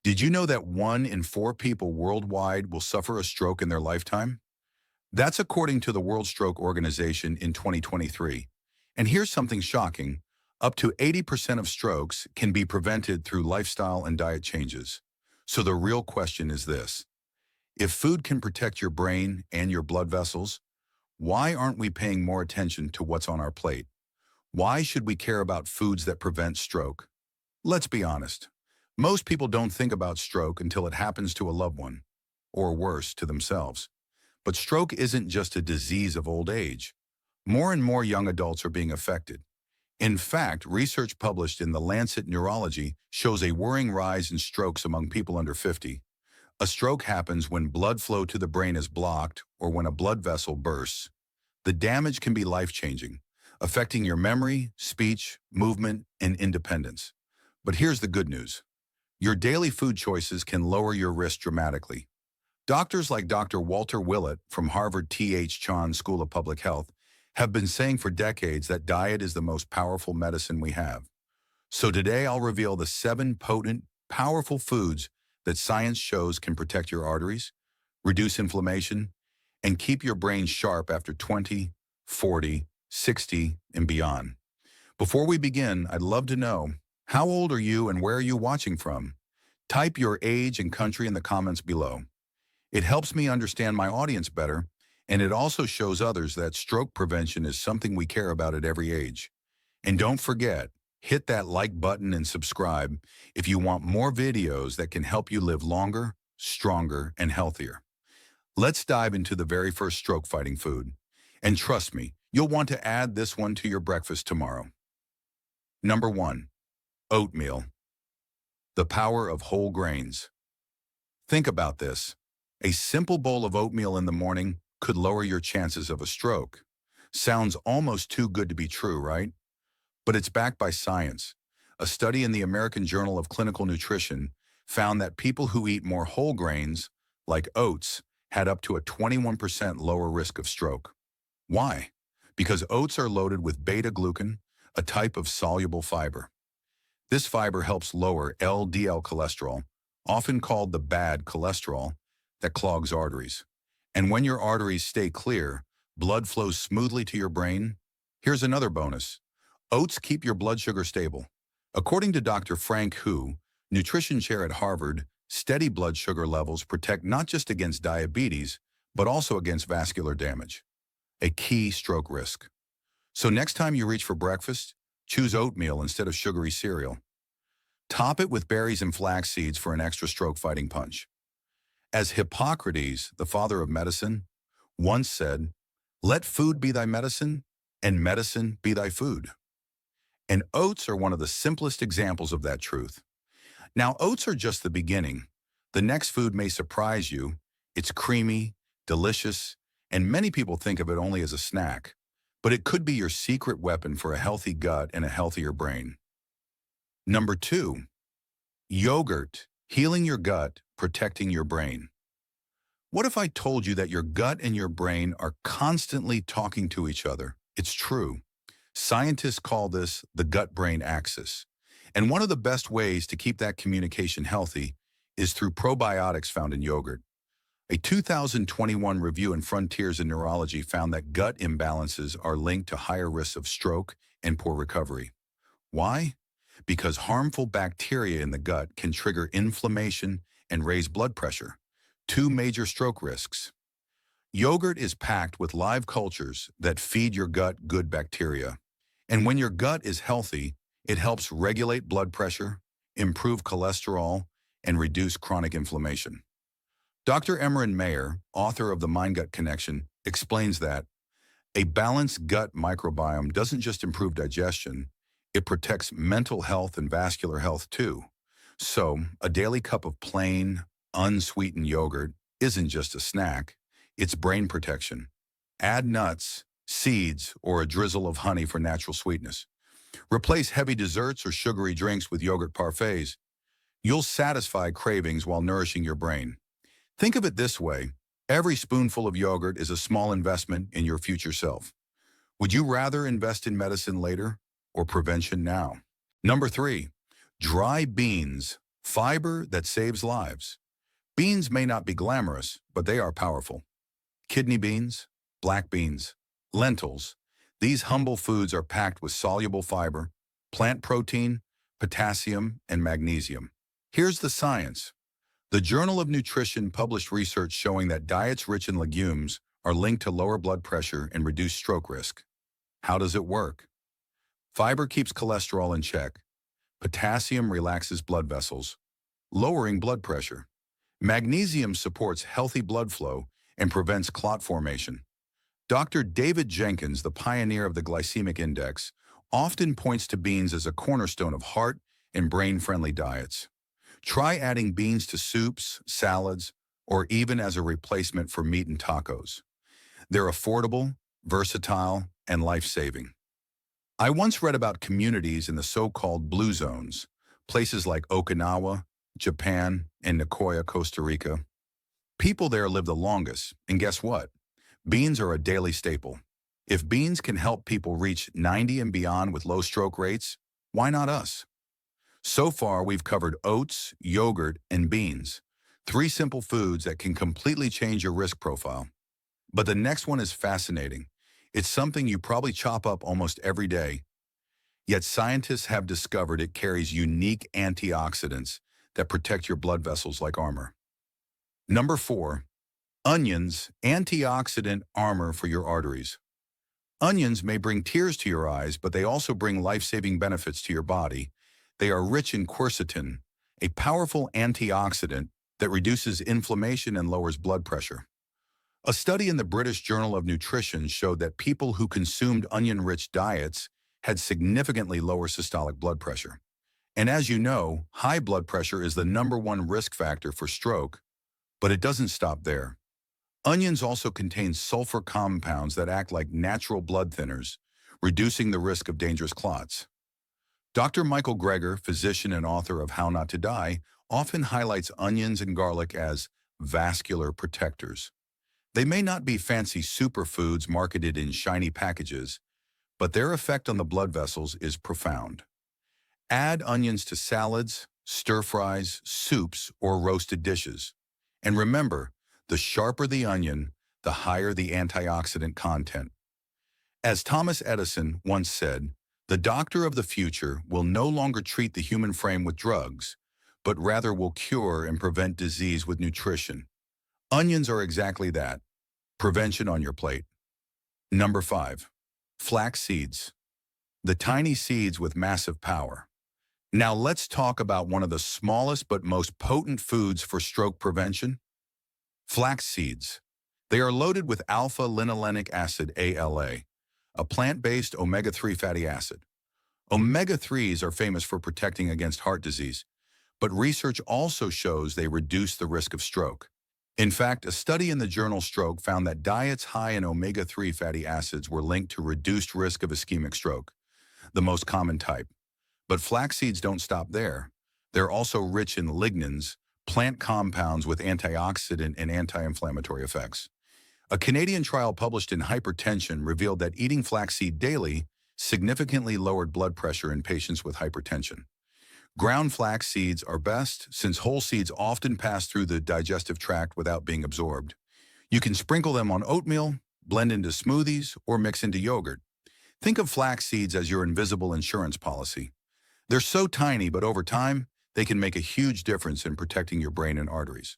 Did you know that 1 in 4 people worldwide will suffer a stroke in their lifetime? That's according to the World Stroke Organization in 2023. And here's something shocking. Up to 80% of strokes can be prevented through lifestyle and diet changes. So the real question is this. If food can protect your brain and your blood vessels, why aren't we paying more attention to what's on our plate? Why should we care about foods that prevent stroke? Let's be honest. Most people don't think about stroke until it happens to a loved one, or worse, to themselves. But stroke isn't just a disease of old age. More and more young adults are being affected. In fact, research published in the Lancet Neurology shows a worrying rise in strokes among people under 50. A stroke happens when blood flow to the brain is blocked or when a blood vessel bursts. The damage can be life-changing, affecting your memory, speech, movement, and independence. But here's the good news. Your daily food choices can lower your risk dramatically. Doctors like Dr. Walter Willett from Harvard T.H. Chan School of Public Health have been saying for decades that diet is the most powerful medicine we have. So today I'll reveal the 7 potent, powerful foods that science shows can protect your arteries, reduce inflammation, and keep your brain sharp after 20, 40, 60, and beyond. Before we begin, I'd love to know, how old are you and where are you watching from? Type your age and country in the comments below. It helps me understand my audience better, and it also shows others that stroke prevention is something we care about at every age. And don't forget, hit that like button and subscribe if you want more videos that can help you live longer, stronger, and healthier. Let's dive into the very first stroke-fighting food. And trust me, you'll want to add this one to your breakfast tomorrow. Number 1. Oatmeal. The power of whole grains. Think about this. A simple bowl of oatmeal in the morning could lower your chances of a stroke. Sounds almost too good to be true, right? But it's backed by science. A study in the American Journal of Clinical Nutrition found that people who eat more whole grains, like oats, had up to a 21% lower risk of stroke. Why? Because oats are loaded with beta-glucan, a type of soluble fiber. This fiber helps lower LDL cholesterol, often called the bad cholesterol, that clogs arteries. And when your arteries stay clear, blood flows smoothly to your brain. Here's another bonus. Oats keep your blood sugar stable. According to Dr. Frank Hu, nutrition chair at Harvard, steady blood sugar levels protect not just against diabetes, but also against vascular damage, a key stroke risk. So next time you reach for breakfast, choose oatmeal instead of sugary cereal. Top it with berries and flax seeds for an extra stroke-fighting punch. As Hippocrates, the father of medicine, once said, "Let food be thy medicine, and medicine be thy food." And oats are one of the simplest examples of that truth. Now, oats are just the beginning. The next food may surprise you. It's creamy, delicious, and many people think of it only as a snack. But it could be your secret weapon for a healthy gut and a healthier brain. Number 2, yogurt, healing your gut, protecting your brain. What if I told you that your gut and your brain are constantly talking to each other? It's true. Scientists call this the gut-brain axis. And one of the best ways to keep that communication healthy is through probiotics found in yogurt. A 2021 review in Frontiers in Neurology found that gut imbalances are linked to higher risks of stroke and poor recovery. Why? Because harmful bacteria in the gut can trigger inflammation and raise blood pressure, 2 major stroke risks. Yogurt is packed with live cultures that feed your gut good bacteria. And when your gut is healthy, it helps regulate blood pressure, improve cholesterol, and reduce chronic inflammation. Dr. Emmerin Mayer, author of The Mind-Gut Connection, explains that a balanced gut microbiome doesn't just improve digestion, it protects mental health and vascular health too. So, a daily cup of plain, unsweetened yogurt isn't just a snack, it's brain protection. Add nuts, seeds, or a drizzle of honey for natural sweetness. Replace heavy desserts or sugary drinks with yogurt parfaits. You'll satisfy cravings while nourishing your brain. Think of it this way. Every spoonful of yogurt is a small investment in your future self. Would you rather invest in medicine later or prevention now? Number 3, dry beans, Fiber that saves lives. Beans may not be glamorous, but they are powerful. Kidney beans, black beans, lentils. These humble foods are packed with soluble fiber, plant protein, potassium, and magnesium. Here's the science. The Journal of Nutrition published research showing that diets rich in legumes are linked to lower blood pressure and reduced stroke risk. How does it work? Fiber keeps cholesterol in check. Potassium relaxes blood vessels, lowering blood pressure. Magnesium supports healthy blood flow and prevents clot formation. Dr. David Jenkins, the pioneer of the glycemic index, often points to beans as a cornerstone of heart and brain-friendly diets. Try adding beans to soups, salads, or even as a replacement for meat and tacos. They're affordable, versatile, and life-saving. I once read about communities in the so-called blue zones, places like Okinawa, Japan, and Nicoya, Costa Rica. People there live the longest, and guess what? Beans are a daily staple. If beans can help people reach 90 and beyond with low stroke rates, why not us? So far, we've covered oats, yogurt, and beans, 3 simple foods that can completely change your risk profile. But the next one is fascinating. It's something you probably chop up almost every day. Yet scientists have discovered it carries unique antioxidants that protect your blood vessels like armor. Number 4, onions, antioxidant armor for your arteries. Onions may bring tears to your eyes, but they also bring life-saving benefits to your body. They are rich in quercetin, a powerful antioxidant that reduces inflammation and lowers blood pressure. A study in the British Journal of Nutrition showed that people who consumed onion-rich diets had significantly lower systolic blood pressure. And as you know, high blood pressure is the #1 risk factor for stroke, but it doesn't stop there. Onions also contain sulfur compounds that act like natural blood thinners, reducing the risk of dangerous clots. Dr. Michael Greger, physician and author of How Not to Die, often highlights onions and garlic as vascular protectors. They may not be fancy superfoods marketed in shiny packages, but their effect on the blood vessels is profound. Add onions to salads, stir-fries, soups, or roasted dishes. And remember, the sharper the onion, the higher the antioxidant content. As Thomas Edison once said, the doctor of the future will no longer treat the human frame with drugs, but rather will cure and prevent disease with nutrition. Onions are exactly that. Prevention on your plate. Number 5, flax seeds. The tiny seeds with massive power. Now let's talk about one of the smallest but most potent foods for stroke prevention. Flax seeds. They are loaded with alpha-linolenic acid, ALA, a plant-based omega-3 fatty acid. Omega-3s are famous for protecting against heart disease, but research also shows they reduce the risk of stroke. In fact, a study in the journal Stroke found that diets high in omega-3 fatty acids were linked to reduced risk of ischemic stroke, the most common type. But flax seeds don't stop there. They're also rich in lignans, plant compounds with antioxidant and anti-inflammatory effects. A Canadian trial published in Hypertension revealed that eating flaxseed daily significantly lowered blood pressure in patients with hypertension. Ground flax seeds are best since whole seeds often pass through the digestive tract without being absorbed. You can sprinkle them on oatmeal, blend into smoothies, or mix into yogurt. Think of flax seeds as your invisible insurance policy. They're so tiny, but over time, they can make a huge difference in protecting your brain and arteries.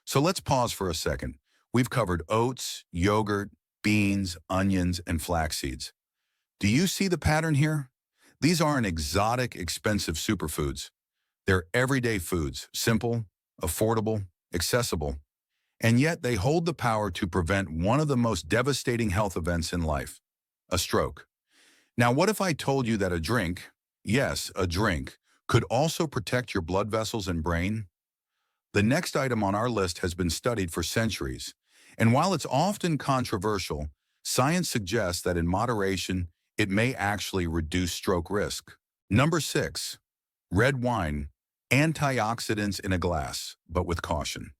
So let's pause for a second. We've covered oats, yogurt, beans, onions, and flax seeds. Do you see the pattern here? These aren't exotic, expensive superfoods. They're everyday foods, simple, affordable, accessible, and yet they hold the power to prevent one of the most devastating health events in life, a stroke. Now, what if I told you that a drink, yes, a drink, could also protect your blood vessels and brain? The next item on our list has been studied for centuries, and while it's often controversial, science suggests that in moderation, it may actually reduce stroke risk. Number 6, red wine, antioxidants in a glass, but with caution.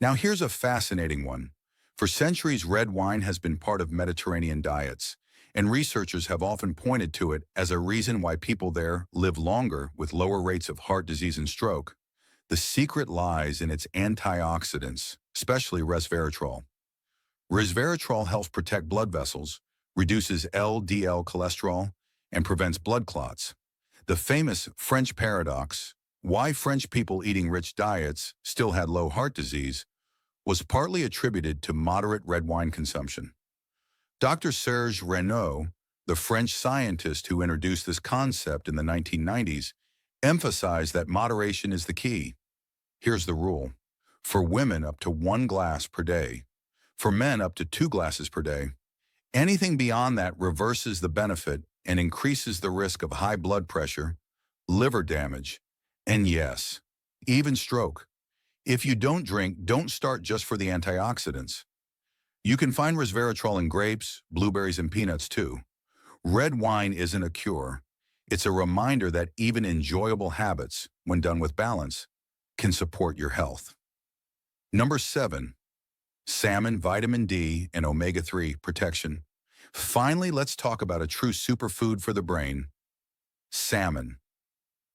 Now here's a fascinating one. For centuries, red wine has been part of Mediterranean diets, and researchers have often pointed to it as a reason why people there live longer with lower rates of heart disease and stroke. The secret lies in its antioxidants, especially resveratrol. Resveratrol helps protect blood vessels, reduces LDL cholesterol, and prevents blood clots. The famous French paradox, why French people eating rich diets still had low heart disease, was partly attributed to moderate red wine consumption. Dr. Serge Renaud, the French scientist who introduced this concept in the 1990s, emphasized that moderation is the key. Here's the rule. For women, up to 1 glass per day. For men, up to 2 glasses per day. Anything beyond that reverses the benefit and increases the risk of high blood pressure, liver damage, and yes, even stroke. If you don't drink, don't start just for the antioxidants. You can find resveratrol in grapes, blueberries, and peanuts too. Red wine isn't a cure. It's a reminder that even enjoyable habits, when done with balance, can support your health. Number 7, salmon, vitamin D, and omega-3 protection. Finally, let's talk about a true superfood for the brain, salmon.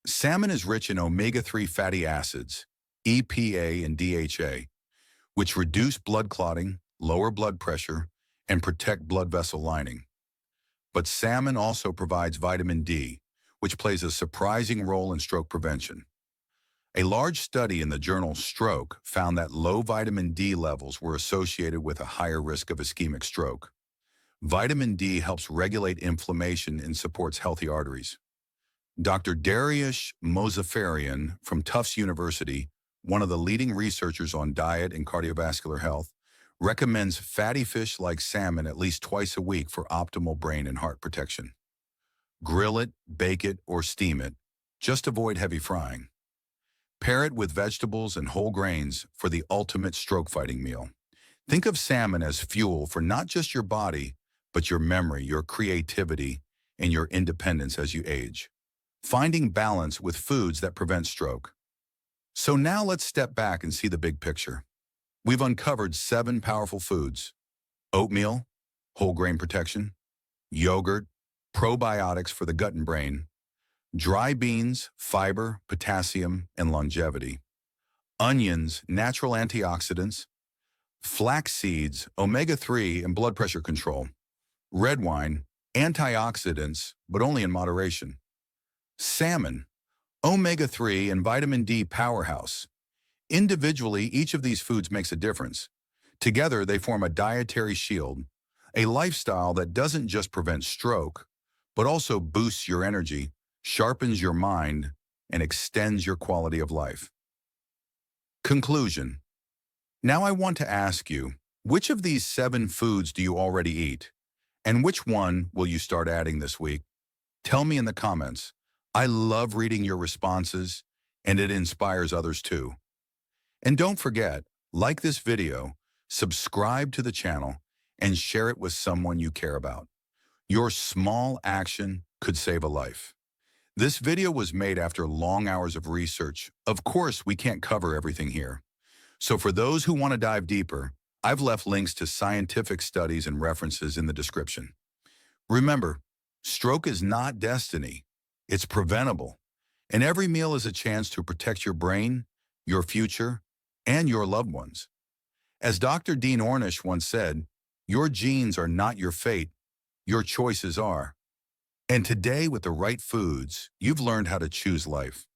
Salmon is rich in omega-3 fatty acids, EPA and DHA, which reduce blood clotting, lower blood pressure, and protect blood vessel lining. But salmon also provides vitamin D, which plays a surprising role in stroke prevention. A large study in the journal Stroke found that low vitamin D levels were associated with a higher risk of ischemic stroke. Vitamin D helps regulate inflammation and supports healthy arteries. Dr. Dariush Mozaffarian from Tufts University, one of the leading researchers on diet and cardiovascular health, recommends fatty fish like salmon at least twice a week for optimal brain and heart protection. Grill it, bake it, or steam it. Just avoid heavy frying. Pair it with vegetables and whole grains for the ultimate stroke-fighting meal. Think of salmon as fuel for not just your body, but your memory, your creativity, and your independence as you age. Finding balance with foods that prevent stroke. So now let's step back and see the big picture. We've uncovered 7 powerful foods: oatmeal, whole grain protection; yogurt, probiotics for the gut and brain; dry beans, fiber, potassium, and longevity; onions, natural antioxidants; flax seeds, omega-3 and blood pressure control; red wine, antioxidants, but only in moderation; salmon, omega-3 and vitamin D powerhouse. Individually, each of these foods makes a difference. Together, they form a dietary shield, a lifestyle that doesn't just prevent stroke, but also boosts your energy, sharpens your mind, and extends your quality of life. Conclusion. Now I want to ask you, which of these 7 foods do you already eat? And which one will you start adding this week? Tell me in the comments. I love reading your responses, and it inspires others too. And don't forget, like this video, subscribe to the channel, and share it with someone you care about. Your small action could save a life. This video was made after long hours of research. Of course, we can't cover everything here. So for those who want to dive deeper, I've left links to scientific studies and references in the description. Remember, stroke is not destiny. It's preventable. And every meal is a chance to protect your brain, your future, and your loved ones. As Dr. Dean Ornish once said, your genes are not your fate, your choices are. And today, with the right foods, you've learned how to choose life.